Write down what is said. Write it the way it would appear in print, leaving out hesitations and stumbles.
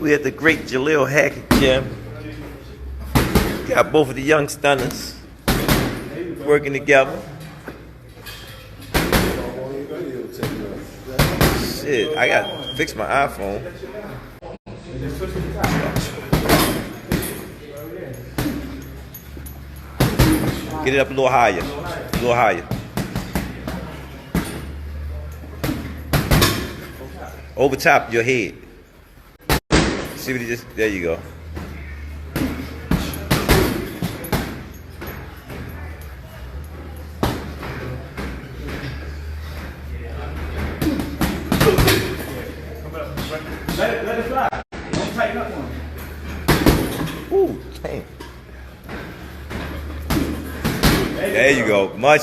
We at the great Jahlil Hackett gym. Got both of the young stunners working together. Shit, I gotta fix my iPhone. Get it up a little higher. A little higher. Over top your head. See what he just, there you go. Let it fly. Don't tighten up on it. Ooh, damn. There you go. Much